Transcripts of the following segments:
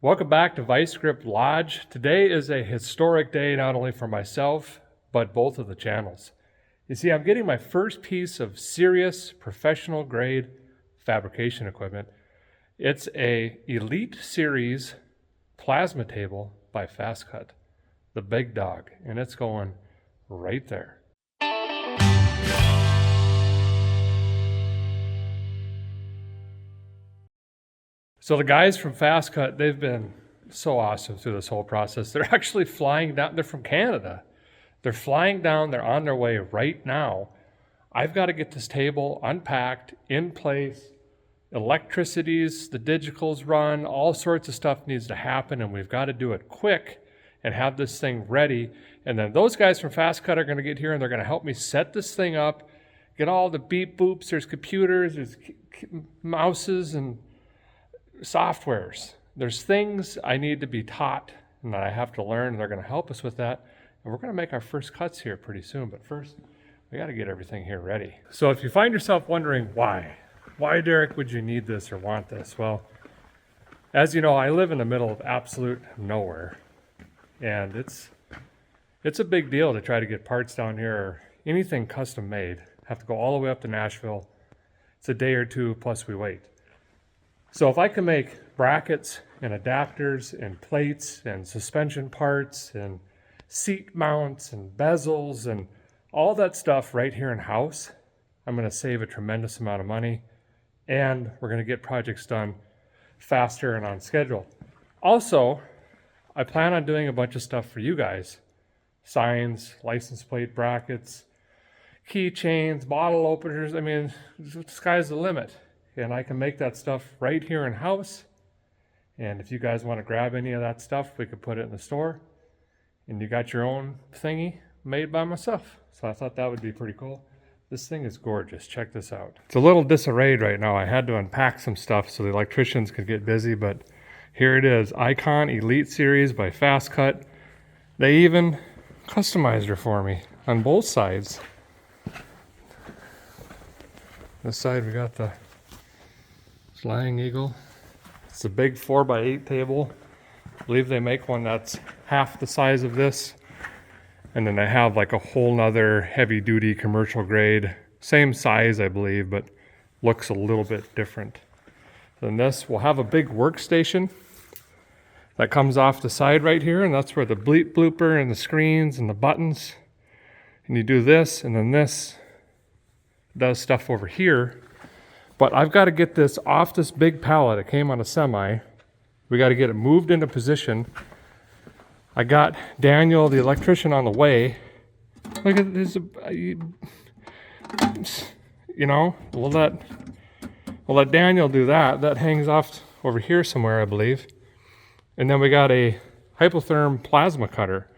Welcome back to Vice Grip Lodge. Today is a historic day not only for myself, but both of the channels. You see, I'm getting my first piece of serious professional grade fabrication equipment. It's a Elite Series plasma table by FastCut, the big dog, and it's going right there. So the guys from FastCut, they've been so awesome through this whole process. They're actually flying down. They're from Canada. They're flying down. They're on their way right now. I've got to get this table unpacked, in place, electricities, the digitals run, all sorts of stuff needs to happen, and we've got to do it quick and have this thing ready. And then those guys from FastCut are going to get here and they're going to help me set this thing up, get all the beep boops. There's computers, there's mouses and softwares. There's things I need to be taught and that I have to learn, and they're going to help us with that. And we're going to make our first cuts here pretty soon, but first we got to get everything here ready. So if you find yourself wondering why Derek would you need this or want this? Well, as you know, I live in the middle of absolute nowhere, and it's a big deal to try to get parts down here or anything custom made. Have to go all the way up to Nashville. It's a day or two plus we wait. So if I can make brackets and adapters and plates and suspension parts and seat mounts and bezels and all that stuff right here in house, I'm going to save a tremendous amount of money, and we're going to get projects done faster and on schedule. Also, I plan on doing a bunch of stuff for you guys. Signs, license plate brackets, keychains, bottle openers. I mean, the sky's the limit. And I can make that stuff right here in house. And if you guys want to grab any of that stuff, we could put it in the store. And you got your own thingy made by myself. So I thought that would be pretty cool. This thing is gorgeous. Check this out. It's a little disarrayed right now. I had to unpack some stuff so the electricians could get busy, but here it is. Icon Elite Series by FastCut. They even customized her for me on both sides. This side we got the Flying Eagle. It's a big 4x8 table. I believe they make one that's half the size of this. And then they have like a whole nother heavy duty commercial grade. Same size, I believe, but looks a little bit different than this. We'll have a big workstation that comes off the side right here, and that's where the bleep blooper and the screens and the buttons. And you do this, and then this does stuff over here. But I've got to get this off this big pallet. It came on a semi. We got to get it moved into position. I got Daniel, the electrician, on the way. Look at this. You know, we'll let Daniel do that. That hangs off over here somewhere, I believe. And then we got a hypotherm plasma cutter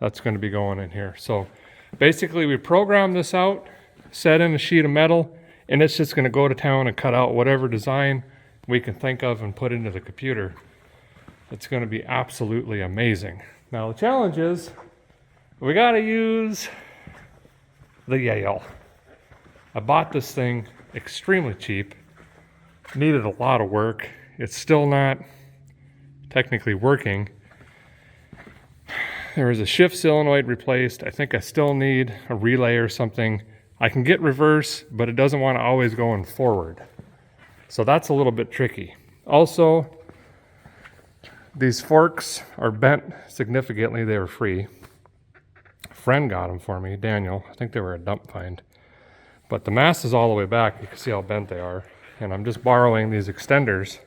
that's going to be going in here. So basically we program this out, set in a sheet of metal, and it's just going to go to town and cut out whatever design we can think of and put into the computer. It's going to be absolutely amazing. Now the challenge is we got to use the Yale. I bought this thing extremely cheap. Needed a lot of work. It's still not technically working. There was a shift solenoid replaced. I think I still need a relay or something. I can get reverse, but it doesn't want to always go in forward. So that's a little bit tricky. Also, these forks are bent significantly. They were free. A friend got them for me, Daniel. I think they were a dump find. But the mast is all the way back. You can see how bent they are. And I'm just borrowing these extenders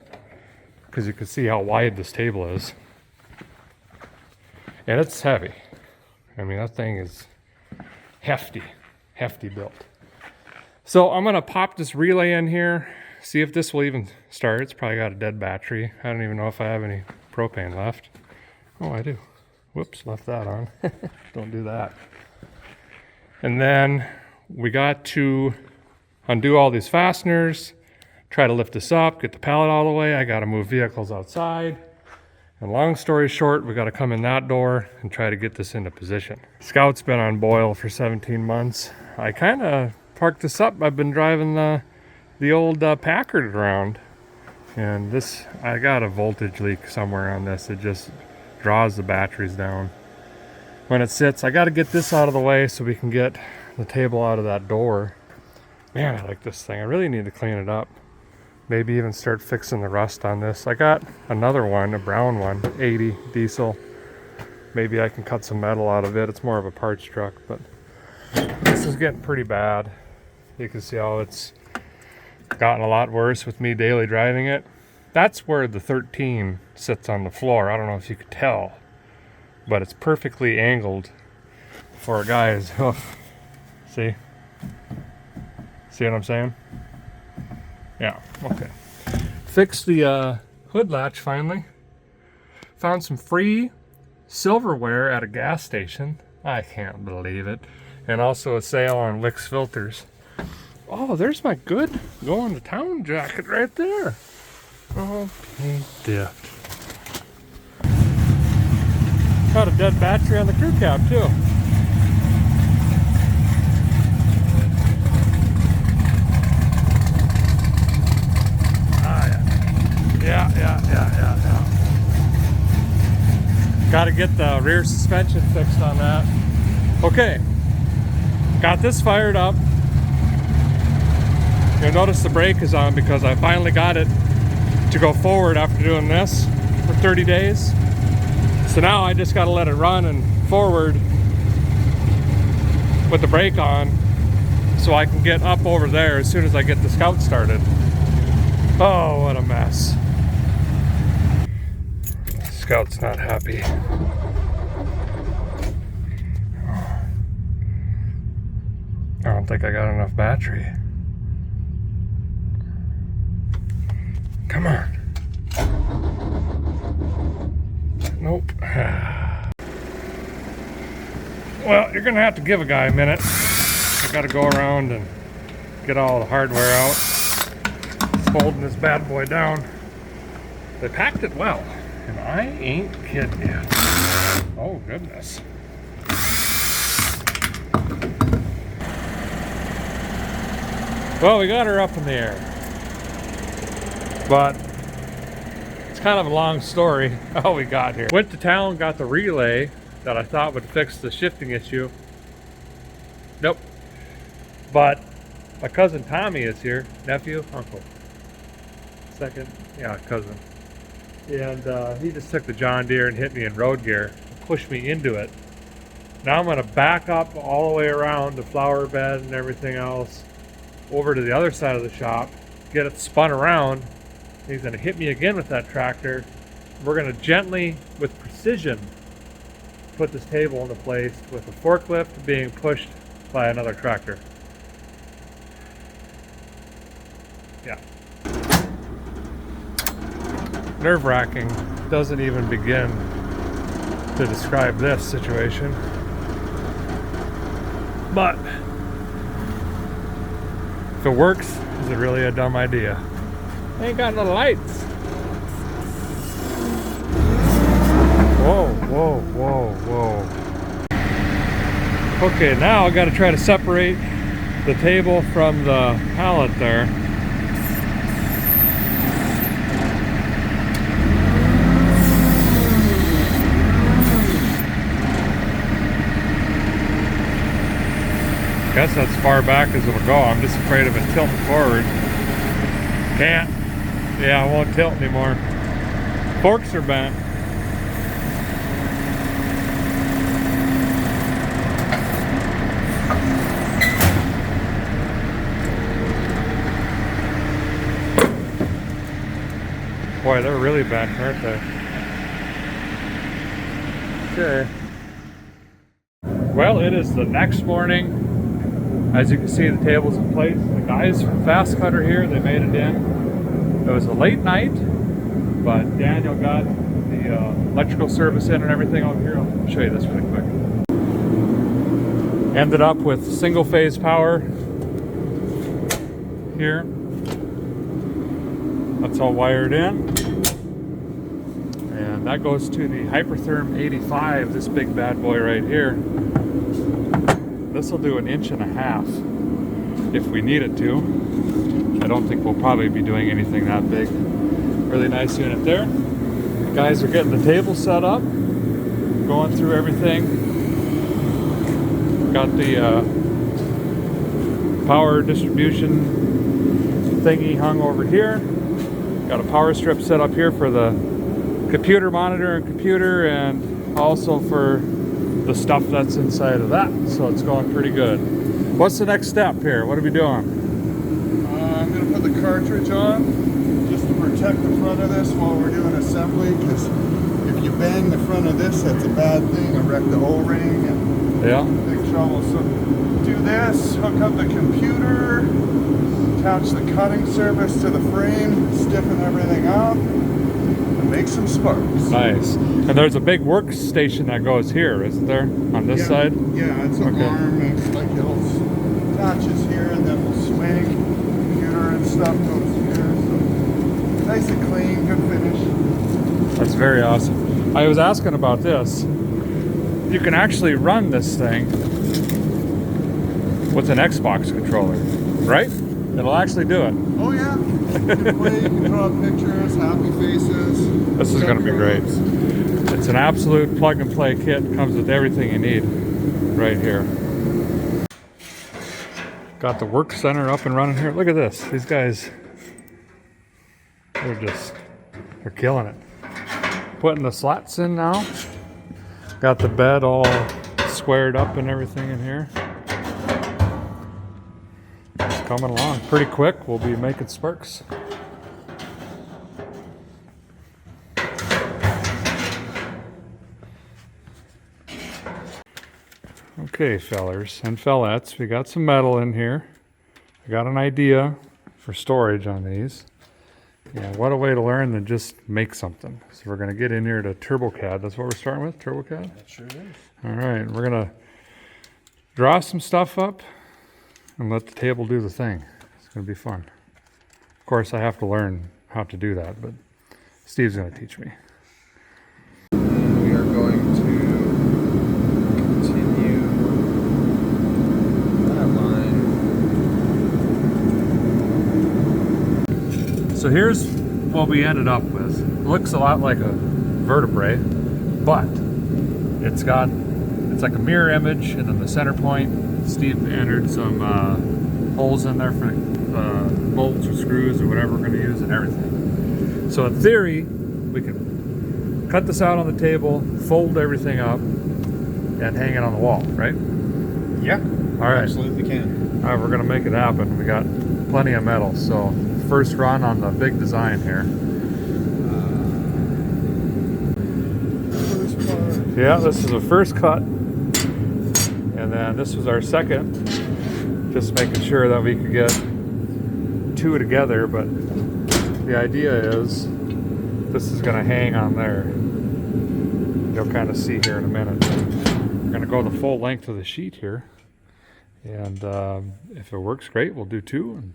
because you can see how wide this table is. And it's heavy. I mean, that thing is hefty built. So I'm gonna pop this relay in here, see if this will even start. It's probably got a dead battery. I don't even know if I have any propane left. Oh, I do. Whoops, left that on. Don't do that. And then we got to undo all these fasteners, try to lift this up, get the pallet all the way. I gotta move vehicles outside. And long story short, we gotta come in that door and try to get this into position. Scout's been on boil for 17 months. I kind of parked this up. I've been driving the old Packard around And this, I got a voltage leak somewhere on this. It just draws the batteries down when it sits. I got to get this out of the way so we can get the table out of that door. Man, I like this thing. I really need to clean it up. Maybe even start fixing the rust on this. I got another one, a brown one, 80 diesel. Maybe I can cut some metal out of it. It's more of a parts truck, but this is getting pretty bad. You can see how it's gotten a lot worse with me daily driving it. That's where the 13 sits on the floor. I don't know if you could tell, but it's perfectly angled for a guy's hoof. See? See what I'm saying? Yeah, okay. Fixed the hood latch finally. Found some free silverware at a gas station. I can't believe it. And also a sale on Wix filters. Oh, there's my good going to town jacket right there. Oh, paint dipped. Got a dead battery on the crew cab too. Yeah. Got to get the rear suspension fixed on that. Okay, got this fired up. You'll notice the brake is on because I finally got it to go forward after doing this for 30 days. So now I just got to let it run and forward with the brake on so I can get up over there as soon as I get the Scout started. Oh, what a mess. Scout's not happy. I don't think I got enough battery. Come on. Nope. Well, you're gonna have to give a guy a minute. I gotta go around and get all the hardware out. Folding this bad boy down. They packed it well, and I ain't kidding you. Oh goodness. Well, we got her up in the air, but it's kind of a long story how we got here. Went to town, got the relay that I thought would fix the shifting issue. Nope. But my cousin Tommy is here. Nephew, uncle. Second, yeah, cousin. And he just took the John Deere and hit me in road gear, pushed me into it. Now I'm gonna back up all the way around the flower bed and everything else over to the other side of the shop, get it spun around. He's gonna hit me again with that tractor. We're gonna gently, with precision, put this table into place with a forklift being pushed by another tractor. Yeah. Nerve-wracking doesn't even begin to describe this situation. But if it works, is it really a dumb idea? I ain't got no lights. Whoa. Okay, now I gotta try to separate the table from the pallet there. Guess that's far back as it'll go. I'm just afraid of it tilting forward. Can't. Yeah, I won't tilt anymore. Forks are bent. Boy, they're really bent, aren't they? Okay. Well, it is the next morning. As you can see, the table's in place. The guys from FastCut are here. They made it in. It was a late night, but Daniel got the electrical service in and everything over here. I'll show you this really quick. Ended up with single phase power here. That's all wired in. And that goes to the Hypertherm 85, this big bad boy right here. This will do 1.5 inches if we need it to. I don't think we'll probably be doing anything that big. Really nice unit there. The guys are getting the table set up, going through everything. Got the power distribution thingy hung over here. Got a power strip set up here for the computer monitor and computer, and also for the stuff that's inside of that. So it's going pretty good. What's the next step here? What are we doing? I'm going to put the cartridge on just to protect the front of this while we're doing assembly, because if you bang the front of this, that's a bad thing. I'll wreck the O-ring and big trouble. So do this, hook up the computer, attach the cutting surface to the frame, stiffen everything up, and make some sparks. Nice. And there's a big workstation that goes here, isn't there? On this side? Yeah, it's an arm, and like it'll attaches here, and then we'll swing. Computer and stuff goes here. So nice and clean, good finish. That's very awesome. I was asking about this. You can actually run this thing with an Xbox controller, right? It'll actually do it. Oh yeah. You can play, you can draw pictures, happy faces. This is going to be great. It's an absolute plug and play kit. Comes with everything you need right here. Got the work center up and running here. Look at this. These guys, they're killing it. Putting the slats in now. Got the bed all squared up and everything in here. It's coming along pretty quick. We'll be making sparks. Okay, fellers and fellettes, we got some metal in here. I got an idea for storage on these. Yeah, what a way to learn than just make something. So we're going to get in here to TurboCAD. That's what we're starting with, TurboCAD? That sure is. All right, we're going to draw some stuff up and let the table do the thing. It's going to be fun. Of course, I have to learn how to do that, but Steve's going to teach me. We are going to continue that line. So here's what we ended up with. It looks a lot like a vertebrae, but it's like a mirror image, and then the center point, Steve entered some holes in there for bolts or screws or whatever we're going to use and everything. So in theory, we can cut this out on the table, fold everything up, and hang it on the wall, right? Yeah. All right. Absolutely can. All right, we're going to make it happen. We got plenty of metal, so first run on the big design here. First part. Yeah, this is a first cut, and then this was our second, just making sure that we could get two together, but the idea is this is going to hang on there. You'll kind of see here in a minute. We're going to go the full length of the sheet here, and if it works great, we'll do two and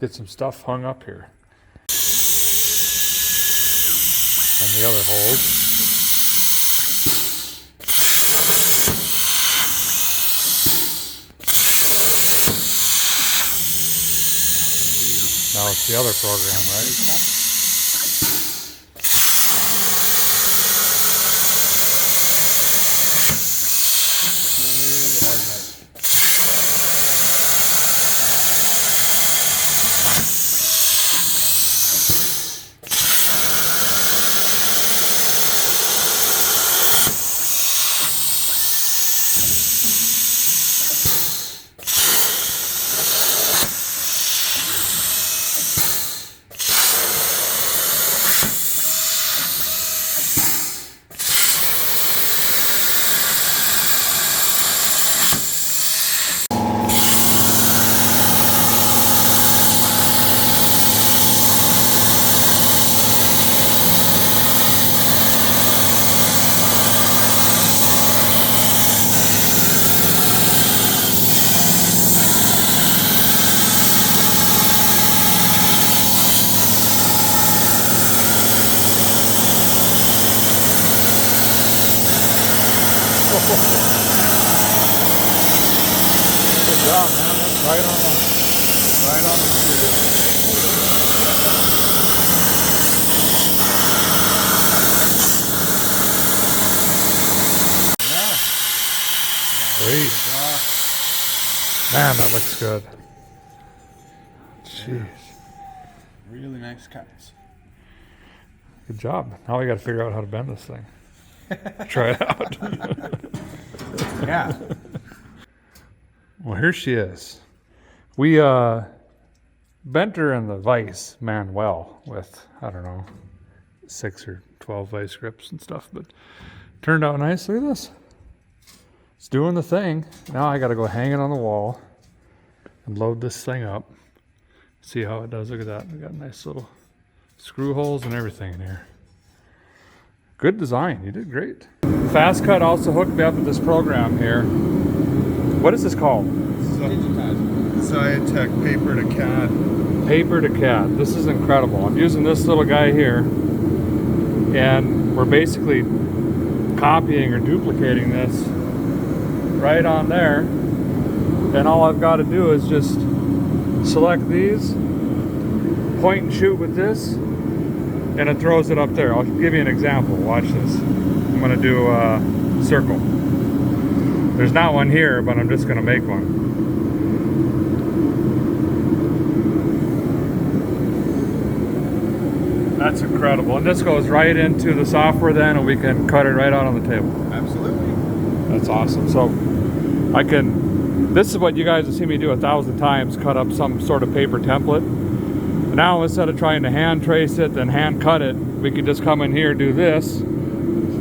get some stuff hung up here. And the other holes. Now it's the other program, right? Good job, man. That's right on the shooter. Sweet. Man, that looks good. Jeez. Really nice cuts. Good job. Now we got to figure out how to bend this thing. Try it out. Yeah. Well, here she is. We bent her in the vise manual with, I don't know, 6 or 12 vice grips and stuff, but turned out nice. Look at this. It's doing the thing. Now I got to go hang it on the wall and load this thing up. See how it does. Look at that. We got nice little screw holes and everything in here. Good design. You did great. FastCut also hooked me up with this program here. What is this called? Zyatech paper to CAD. Paper to CAD. This is incredible. I'm using this little guy here, and we're basically copying or duplicating this right on there. And all I've got to do is just select these, point and shoot with this, and it throws it up there. I'll give you an example. Watch this. I'm going to do a circle. There's not one here, but I'm just going to make one. That's incredible. And this goes right into the software then, and we can cut it right out on the table. Absolutely. That's awesome. So I can, this is what you guys have seen me do 1,000 times, cut up some sort of paper template. Now instead of trying to hand trace it and hand cut it, we can just come in here, do this,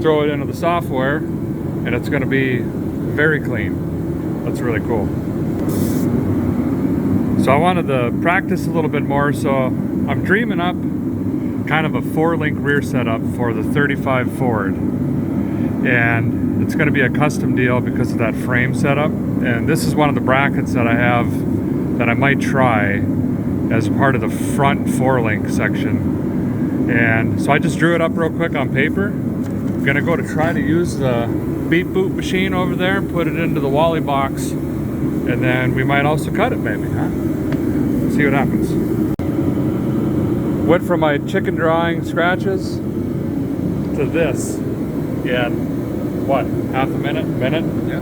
throw it into the software, and it's going to be very clean. That's really cool. So I wanted to practice a little bit more, so I'm dreaming up kind of a 4-link rear setup for the 35 Ford. And it's going to be a custom deal because of that frame setup. And this is one of the brackets that I have that I might try as part of the front 4-link section. And so I just drew it up real quick on paper. I'm going to go to try to use the beep boop machine over there, put it into the Wally box, and then we might also cut it maybe, huh? See what happens. Went from my chicken drawing scratches to this in what, half a minute? Yeah.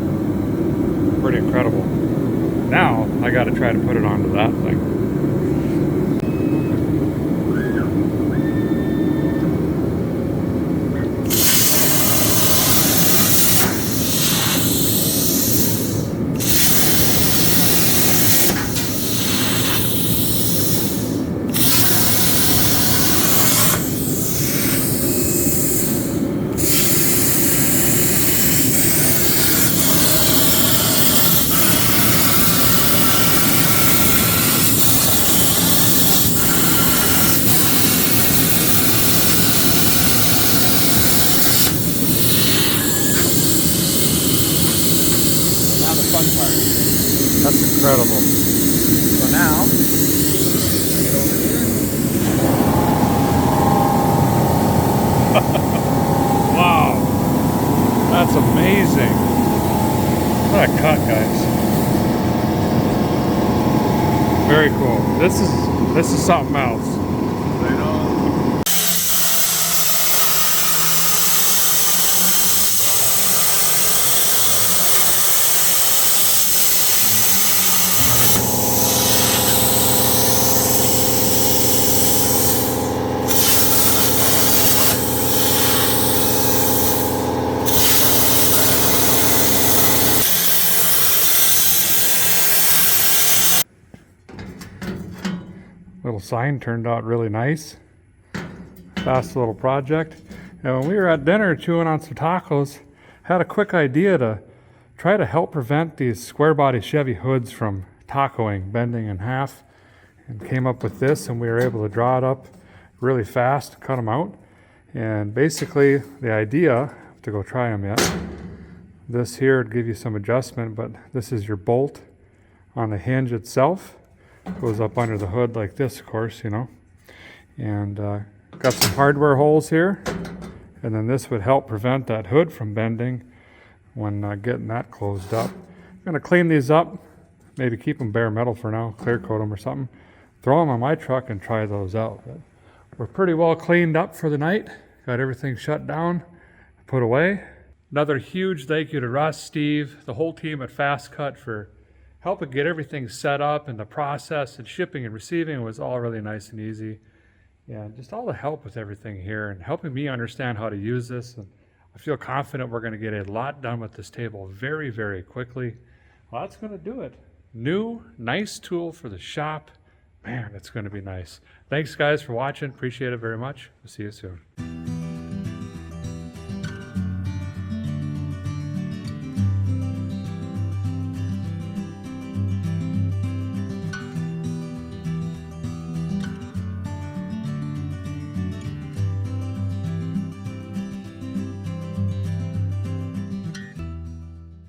Pretty incredible. Now I got to try to put it onto that thing. Fun part. That's incredible. So now, get over here. Wow, that's amazing. What a cut, guys. Very cool. This is something else. I know. Little sign turned out really nice. Fast little project. And when we were at dinner chewing on some tacos, had a quick idea to try to help prevent these square body Chevy hoods from tacoing, bending in half, and came up with this, and we were able to draw it up really fast, cut them out. And basically the idea, to go try them yet, this here would give you some adjustment, but this is your bolt on the hinge itself. Goes up under the hood like this, of course, you know. And got some hardware holes here, and then this would help prevent that hood from bending when getting that closed up. I'm gonna clean these up, maybe keep them bare metal for now, clear coat them or something, throw them on my truck and try those out. But we're pretty well cleaned up for the night. Got everything shut down, put away. Another huge thank you to Russ, Steve, the whole team at FastCut for helping get everything set up, and the process and shipping and receiving was all really nice and easy. And just all the help with everything here and helping me understand how to use this. And I feel confident we're going to get a lot done with this table very, very quickly. Well, that's going to do it. New, nice tool for the shop. Man, it's going to be nice. Thanks, guys, for watching. Appreciate it very much. We'll see you soon.